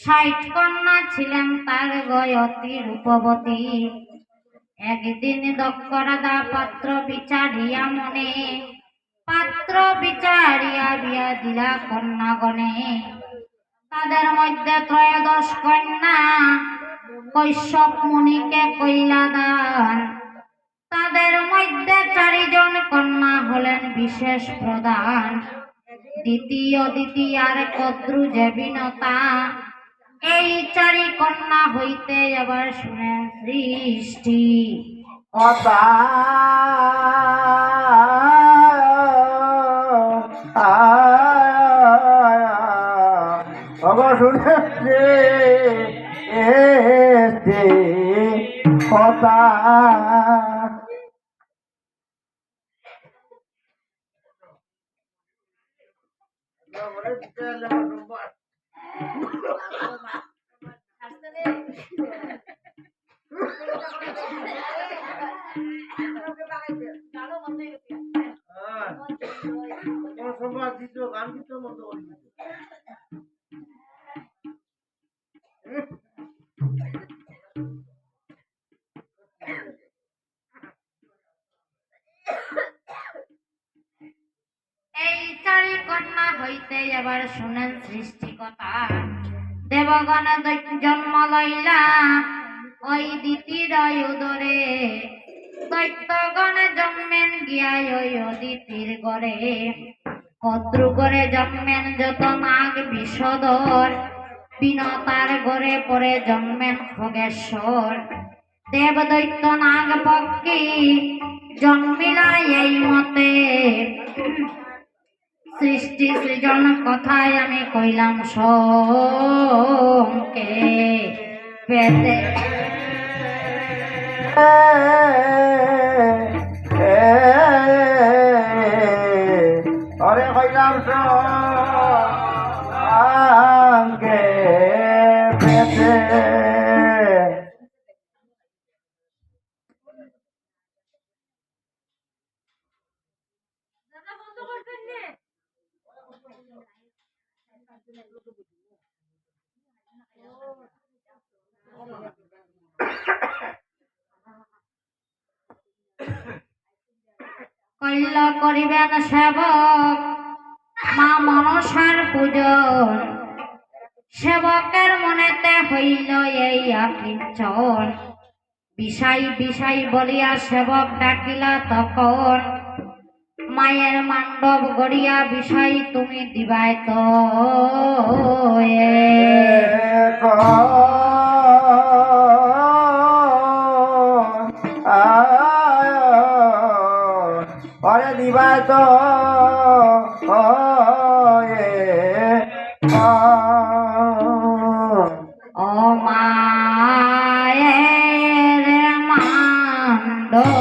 ষাট কন্যা ছিলেন তার গয়তী রূপবতী। একদিন দক্ষ রাজা পাত্র বিচারিয়া মনে, পাত্র বিচারিয়া বিয়া দিলা কন্যাগণে। তাদের মধ্যে ত্রয়োদশ কন্যা কৈশ্যপ মুনিকে কইলা দান। তাদের মধ্যে 4 জন কন্যা হলেন বিশেষ প্রধান। দ্বিতীয়ার কদ্রু যে বিনতা, এই 4 কন্যা হইতে এবার শুনেন সৃষ্টি কথা। শুনেছে কথা। গান গীতের মতো এই 4 কন্যা হইতে এবার শুনেন সৃষ্টি কথা। দেবগণ জন্ম লইলা ওই দিতির উদরে, দৈত্যগণে জন্মেন গিয়া ওই অদিতির গড়ে। কদ্রু গড়ে জন্মেন যত নাগ বিষধর, বিনতার গড়ে পরে জন্মেন খগেশ্বর। দেব দৈত্য নাগ পক্ষী জন্মিলা এই মতে, সৃষ্টি সৃজন কথায় আমি কইলাম সঙ্গে পেতে। অরে কইলাম সঙ্গে পেতে। কইল করিবেন সেবক মা মনসার পূজন, সেবকের মনেতে হইল এই আকিঞ্চন। বিষাই বিষাই বলিয়া সেবক ডাকিলা তখন, মায়ের মান্ডব গড়িয়া বিষাই তুমি দিবাই তো। অরে দিবাই তো ও মায়ের মান্ডবে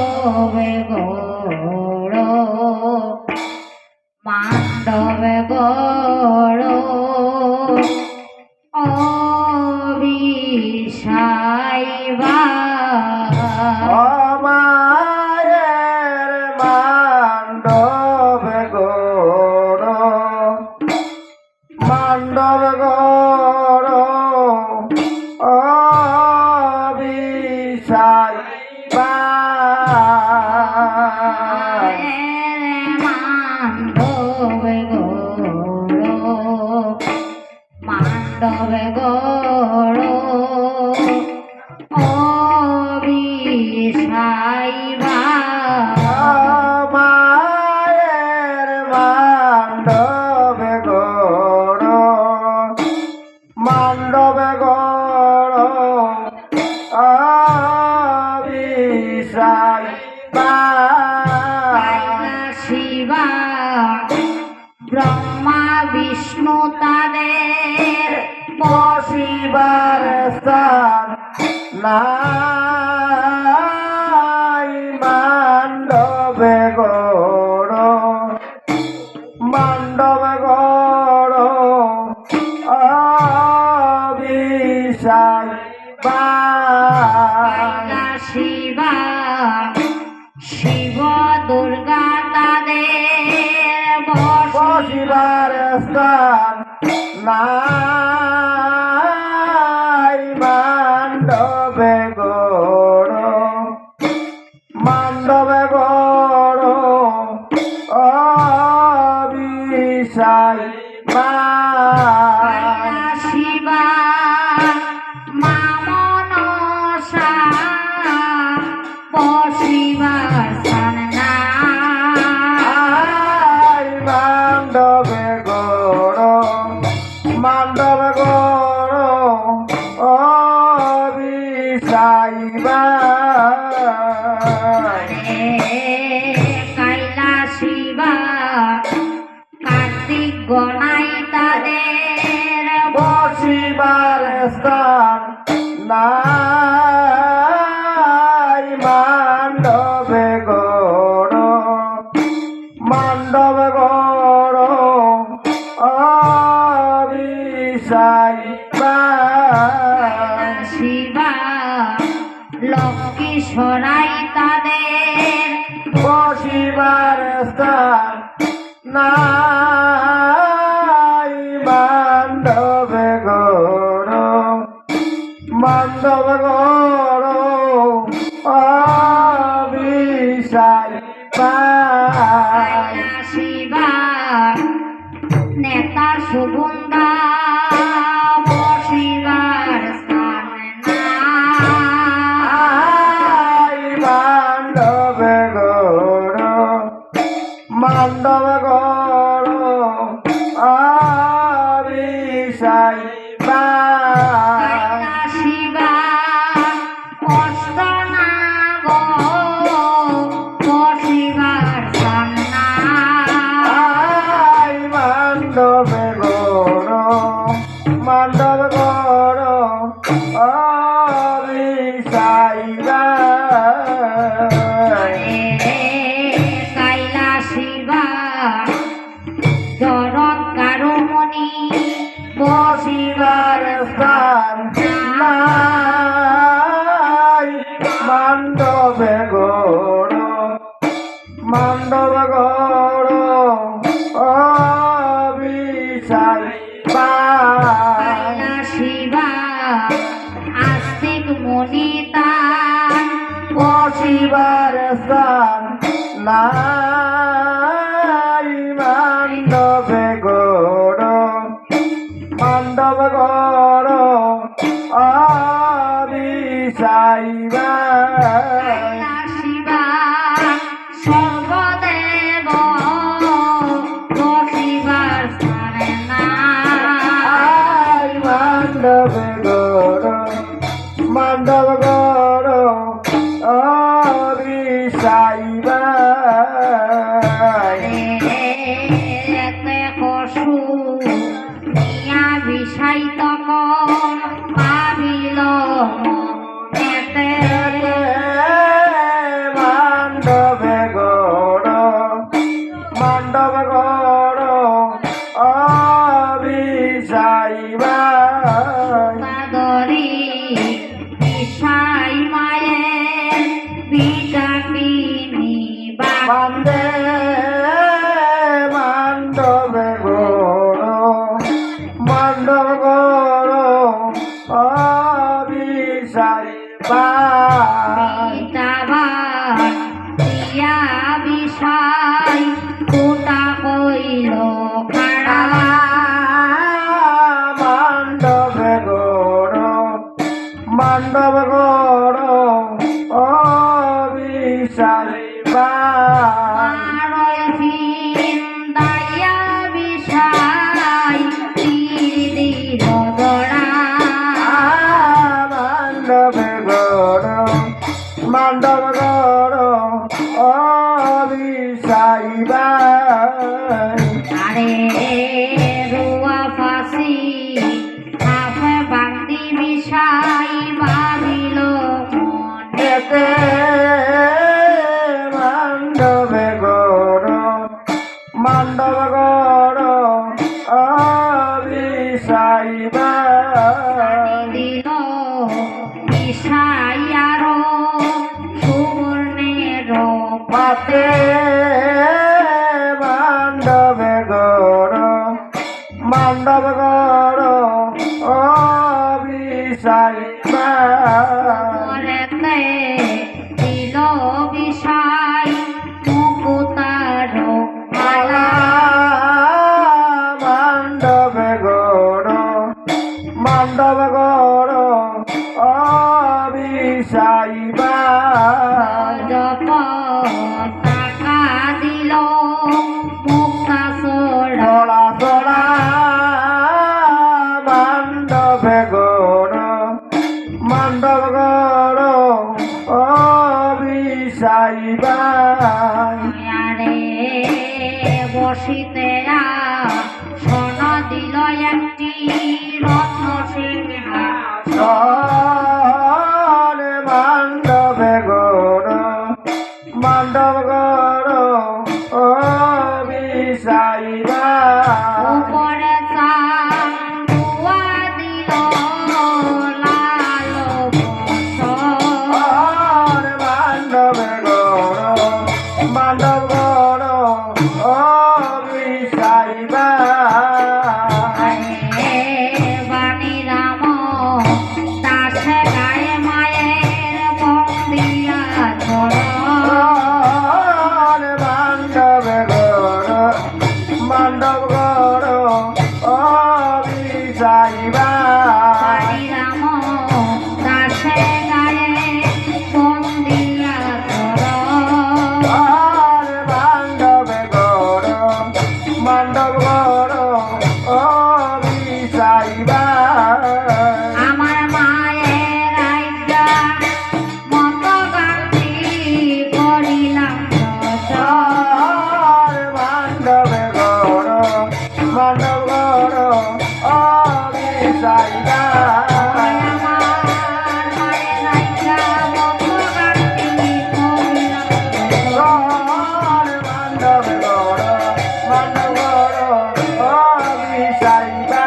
গোড়, মান্ডবে গোড় ও বিষাইবা। মান্ডব গড় অবিষাই মান্ডব গড় অবিষাইবা। মায়ের মান্ডব গড়, মান্ডব গড় অবিষাই শিবা ব্রহ্মা বিষ্ণু তাদের বসিবার স্থান নাই। মান্ডবে গড়, মান্ডবে গড় অবিষাই শিবা শিব দুর্গা তাদের বসিবার স্থান নাই। মামনসা বসিবার স্থান নাই মান্ডবে গড় মান্ডবে গড় অবিসাইবা কৈলাসিবা কার্তিক গণাই তাদের বসিবার স্থান নাই মান্ডবে গড় মান্ডবে গড় অবিসাইবা শিবা লক্ষ্মী সরাই তাদের বসিবার স্থান নাই মান্ডবে গড় মান্ডবে গড় অবিসাইবা শিবা নেতা সুগন্ধা বসিবার স্থান নাই মান্ডবে গড় মান্ডবে গড় অবিসাইবা শিবা অষ্টনাগ বসিবার স্থান নাই মান্ডবে গড় মান্ডবে গড় অবিসাইবা কৈলাসিবা জরৎ কারমণি বসিবার স্থান নাই মান্ডবে গড় মান্ডবে গড় অবিসাইবা কৈলাসিবা আস্তিক মনিতান বসিবার স্থান নাই মান্ডবে গড় মান্ডবে গড় অবিসাইবা কৈলাসিবা সর্বদেব বসিবার স্থান নাই মান্ডবে গড় মান্ডবে গড় অবিসাইবা এতে কসু নিয়া বিষাই তখন ভাবিল এতে মান্ডবে গড় মান্ডবে গড় অবিসাইবা তাদরি বিষাই মায়ের বিজাকিনি বা বান্দে মান্ডবে গড় মান্ডবে গড় অবিসাইবা পিতাবার দিয়া বিষাই কুটা কইল খাড়া মান্ডবে গড় মান্ডবে গড় অবিসাইবা দায়া বিষাই তীর দিল দড়া মান্ডবে গড় মান্ডবে গড় অবিসাইবা আরে রুয়া ফাঁসি হাফে বান্দি বিষাই ভাবিল মনে এতে মান্ডবে গড় মান্ডবে গড় অবিসাইবা দিল বিষাই আরো সুবর্ণের পাতে মান্ডবে গড় মান্ডবে গড় অবিসাইবা পরেতে দিল বিষাই মুকুতার মালা মান্ডবে গড় মান্ডবে গড় বিষাইবা জপ টাকা দিল মুক্তা সোড়া চলা চলা মান্ডবে গড় মান্ডব গড় ও বিষাইবা আরে বসিতে সোন দিল একটি রত্ন সিংহাসন মান্ডবে গড় মান্ডব গড় ও বিষাইবা উপরে চাঁদুয়া দিল লাল বসন মান্ডবে গড় মান্ডব গড় ও বিষাইবা বাণী রাম দাসে গায়ে মায়ের বন্দিয়া চরণ মান্ডবে গড় মান্ডব গড় ও বিষাইবা বাণী রাম দাসে গায়ে বন্দিয়া চরণ মান্ডবে গড় মান্ডব গড় ও বিষাইবা আমার মায়ের আজ্ঞা মত গান্ধী করিলাম রচন। মান্ডবে গড় মান্ডব গড় ও বিষাইবা আমার মায়ের আজ্ঞা মত গান্ধী করিলাম রচন। মান্ডবে গড় মান্ডব গড় ও বিষাইবা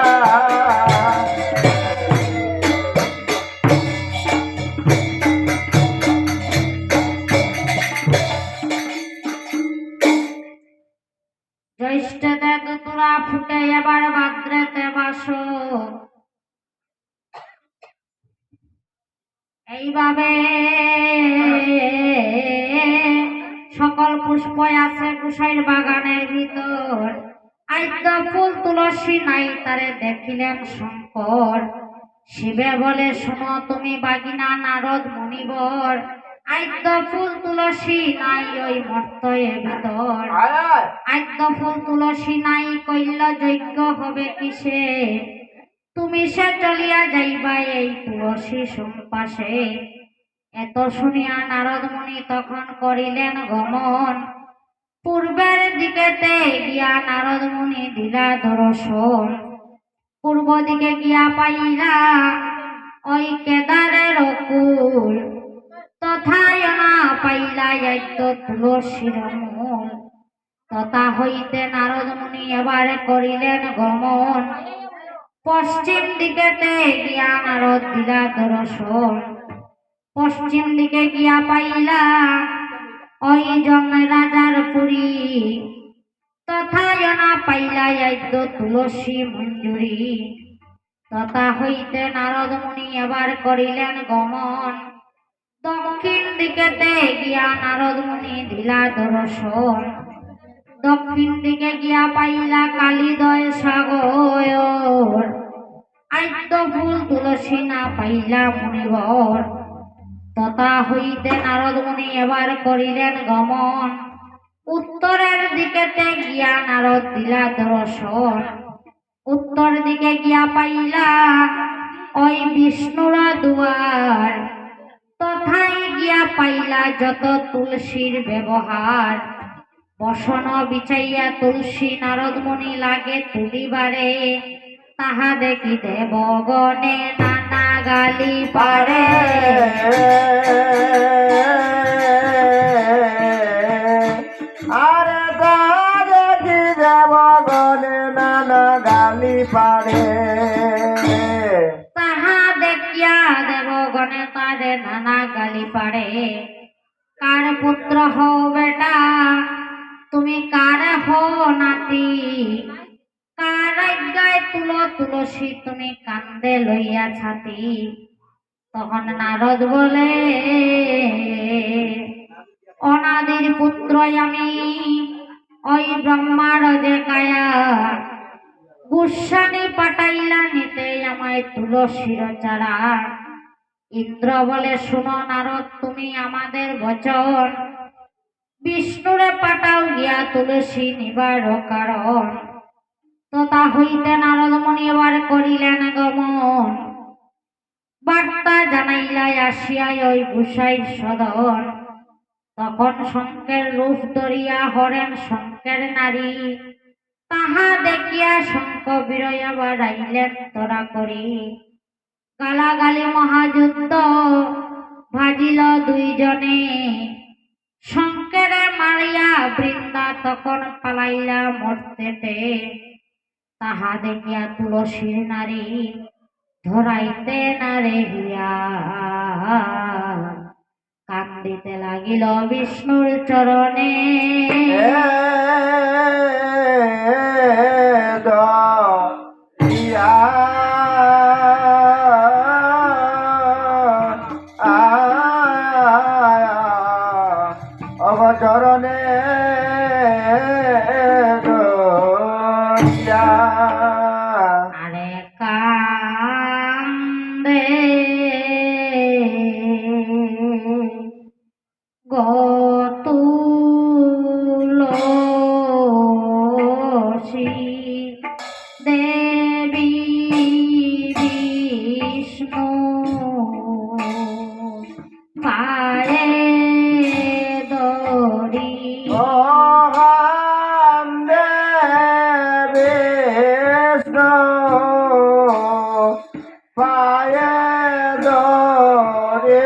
জ্যৈষ্ঠতে দুতুরা ফুটে এবার ভাদ্রেতে বাসো এইভাবে সকল পুষ্প আছে কুশাইর বাগানের ভিতর আদ্য ফুল তুলসী নাই তারে দেখিলেন শঙ্কর শিবে বলে শোনো তুমি বাগিনা নারদ মুনিবর আদ্য ফুল তুলসী নাই ওই মর্তয়ের ভিতর আদ্য ফুল তুলসী নাই কইল যজ্ঞ হবে কিসে তুমি সে চলিয়া যাইবা এই তুলসী সম্পাশে এত শুনিয়া নারদ মুনি তখন করিলেন গমন পূর্বের দিকেতে গিয়া নারদ মুনি দিলা দর্শন পূর্ব দিকে গিয়া পাইলা ওই কেদারের কুল তথায় না পাইলা আদ্য তুলসীর মূল তথা হইতে নারদ মুনি এবারে করিলেন গমন পশ্চিম দিকেতে গিয়া নারদ দিলা দর্শন পশ্চিম দিকে গিয়া পাইলা ওই জঙ্গ রাজার পুরী তথায় না পাইলা আদ্য তুলসী মঞ্জুরি তথা হইতে নারদ মুনি এবার করিলেন গমন দক্ষিণ দিকেতে গিয়া নারদ মুনি দিলা দর্শন দক্ষিণ দিকে গিয়া পাইলা কালিদয় সাগর আদ্য ফুল তুলসী না পাইলা মুনিবর তথা হইতে নারদ মুনি এবার করিলেন গমন উত্তরের দিকেতে গিয়া নারদ দিলা দর্শন উত্তর দিকে গিয়া পাইলা ওই বিষ্ণুর দুয়ার তথায় গিয়া পাইলা যত তুলসীর ব্যবহার বসন বিছাইয়া তুলসী নারদ মুনি লাগে তুলিবারে তাহা দেখি দেবগণে নানা গালি পারে আরে দেখি দেব গলে নানা গালি পারে তাহা দেখিয়া দেবগণে তারে নানা গালি পারে কার পুত্র হও বেটা তুমি কার হও নাতি কার আজ্ঞায় তুলসী তুমি কান্দে লইয়া ছাতি তখন নারদ বলে অনাদির পুত্র আমি ওই ব্রহ্মার যে কায়া গুসানি পাঠাইলা নিতে আমায় তুলসীর চারা ইন্দ্র বলে, শুনো নারদ, তুমি আমাদের বচন, বিষ্ণুরে পাঠাও গিয়া তুলসী নিবার কারণ। তথা হইতে নারদ মুনি এবার করিলেন গমন, বার্তা জানাইলাই আসিয়া ওই গুসাই সদন। তখন শঙ্কের রূপ ধরিয়া হরেন শঙ্কের নারী, তাহা দেখিয়া শঙ্খ বিরয়া বাড়াইলেন তোরা করি। গালাগালি মহাযুদ্ধ ভাজিল দুইজনে, শঙ্করে মারিয়া বৃন্দা তখন পালাইলা মর্তেতে। তাহা দেখিয়া তুলসীর নারী ধরাইতে না রেহিয়া, কান্দিতে লাগিল বিষ্ণুর চরণে। অবচরণে আরে কান্দে তুলসী দেবী বিষ্ণু পায়ে দড়ি। বিষ্ণু পায়ে দরে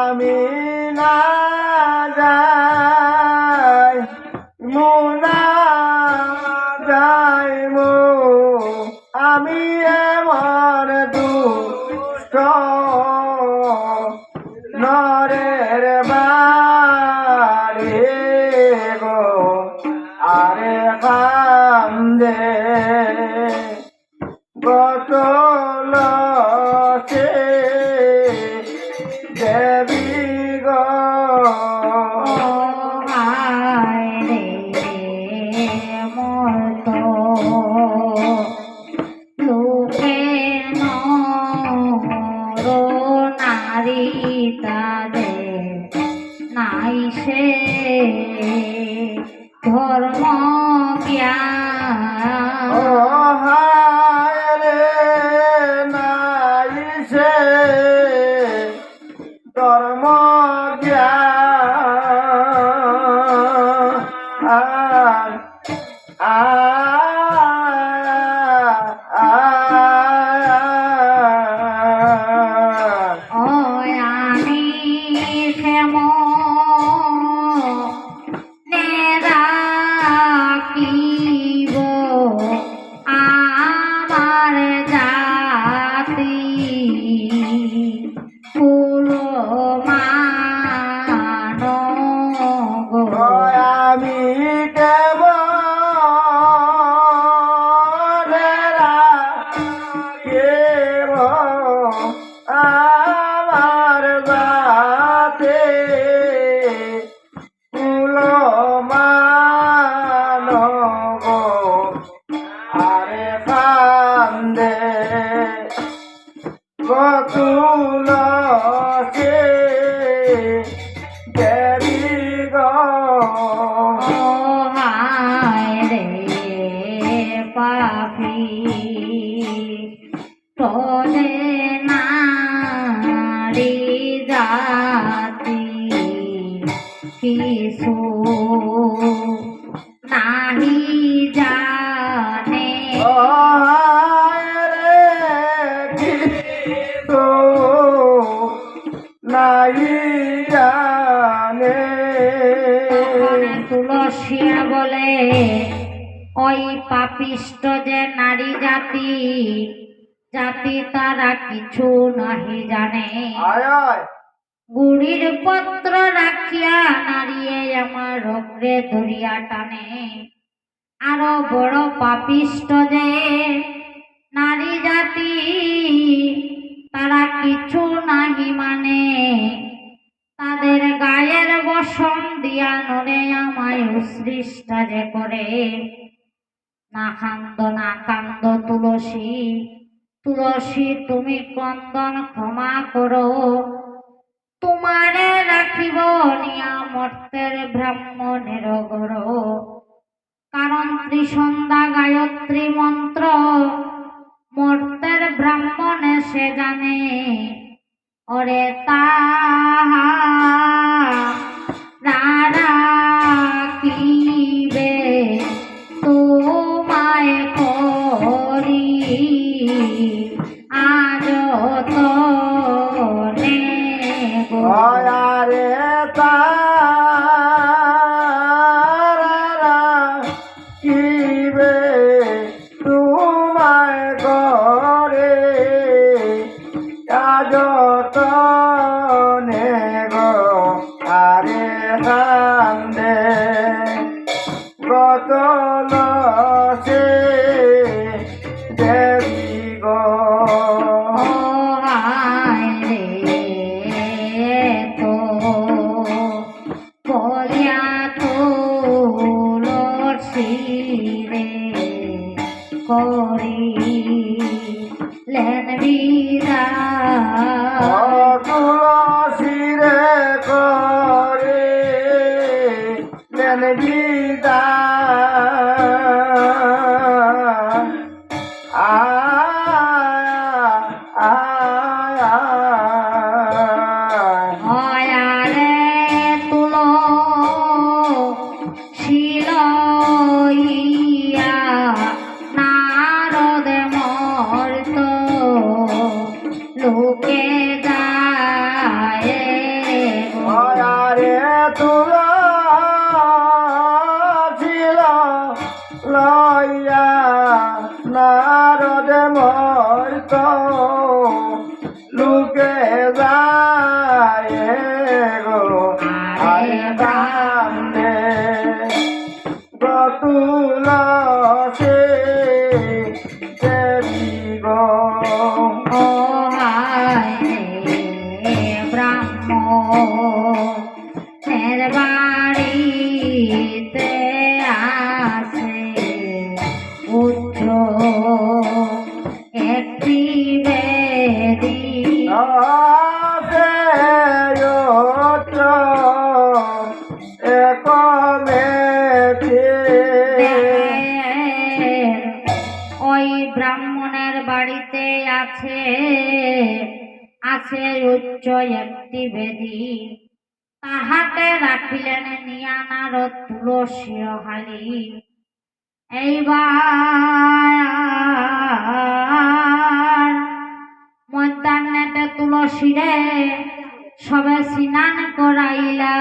আমি না যাই মুনা যাইব, আমি এমন দুষ্ট নরের বাড়ি গো। আরে কান্দে তুলসী দেবী গো। হায় রে মোর তো লোকে নর নারী তাদের নাই সে ধর্ম জ্ঞান। ও হায় রে নাই সে ধর্ম জ্ঞান। আমি কেমনে রাখিব আমার জাতি, ফুল মানব। আমি কেবল রাখিব আমার জাতি, ফুল মানব। আরে কান্দে তুলসী দেবী গো। হায় রে পাপী তোরে নারী জাতি কিছু নাহি জানে। নাই জানে। তুলসী বলে, ওই পাপিষ্ট যে নারী জাতি জাতি তারা কিছু নাহি জানে আয় আয় গুড়ির পত্র রাখিয়া নারিয়ে আমার অগ্রে দরিয়া টানে আরো বড় পাপিষ্ট যে নারী জাতি তারা কিছু নাহি মানে তাদের গায়ের বসন দিয়া নরে আমায় উৎসৃষ্ট যে করে না কান্দ তুলসী তুলসী তুমি ক্রন্দন ক্ষমা করো তোমারে রাখিব নিয়া মর্তের ব্রাহ্মণের ঘর কারণ ত্রিসন্ধ্যা গায়ত্রী মন্ত্র মর্তের ব্রাহ্মণে সে জানে ওরে তারা কিবে তোমায় করি আজ তো আরে তারা কিবে তোমায় করে আজত গো আরে কান্দে গত লসে দেবী গো তুলসীরে করে লেন বিদায় হয়ারে তুলো শিলইয়া নারদ মর্ত লোকে যায় আরে তুলসীল লইয়া নারদ মর্ত লোকে যায় গো আরে বান্দে তুলসী দেবী গো ব্রাহ্মণের বাড়িতে আসে উচ্চ একটি বেদী ওই ব্রাহ্মণের বাড়িতে আছে আছে উচ্চ একটি বেদী তাহাতে রাখিলেন নিয়া নারদ তুলসী হালি এইবার মধ্যাহ্নেতে তুলসীরে সবে স্নান করাইলা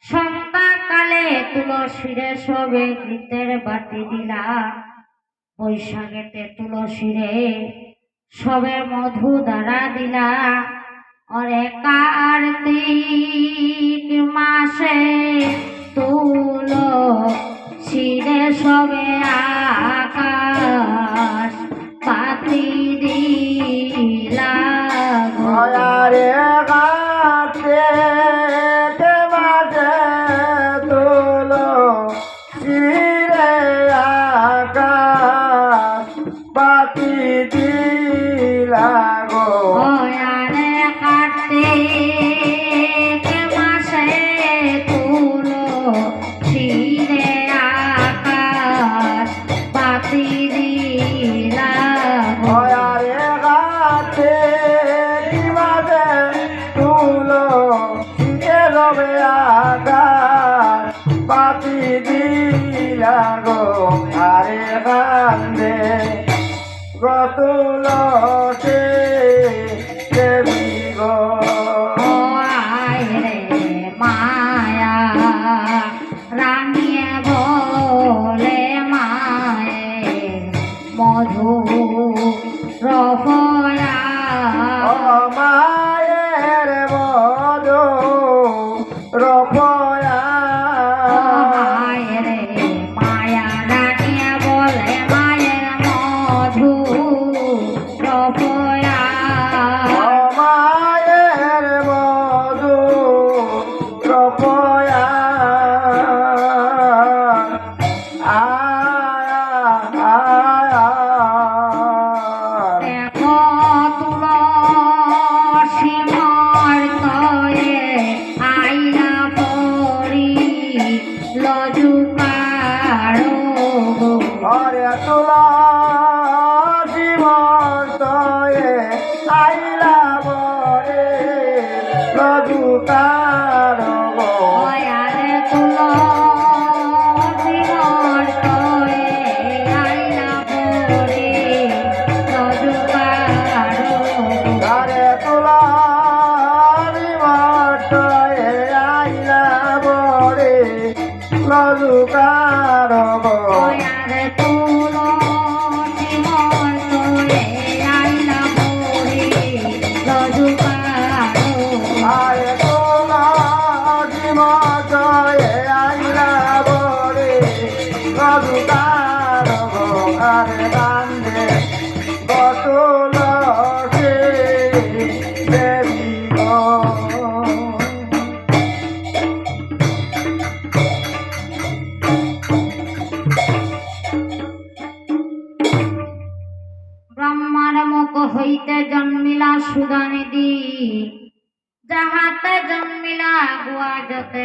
সন্ধ্যাকালে তুলসীরে সবে ঘৃতের বাটি দিলা বৈশাখেতে তুলসীরে সবে মধু দ্বারা দিলা ওরে কার্তিক মাসে তুলসীরে সবে আকাশ পাতি দিলা আরে গাছে মাঝে তুলসীরে আকাশ পাতি দিলা গো ওয়ারে কার্তিক মাসে তুলসীরে আকাশ পাতি দিলা আরে গাছে মাঝে তুলসীরে রবে আকাশ পাতি দিলা গো আরে কান্দে তুলসী দেবী গো রে মায়া রানিয়ে বলে মায়ে মধু রফয়া ও মায়ের মধু রপয়া মায়ের মায়া রানিয়া বলে মায়ের মধু রফয়া ও মায়ের মধু রপয়া দেখো তুলসী মর্তয়ে আইলা পরি লজুকারো হরে তুলা জীবন তয়ে আইলা বরে রজুকার ওয়ারে তুলসী মর্তয়ে আইলা পরি লজুকারো হরে তুলা জীবন তয়ে আইলা বরে রজুকার ওয়ারে তুলসী মর্তয়ে আইলা পরি লজুকারো আরে তোলা জীবন তয়ে আইলা বরে রজুকার আরে কান্দে বটল সে দেবী গো। ব্রহ্মার মুখ হইতে জন্মিলা সুধানিধি যাহাতে জন্মিলা গুয়া যতে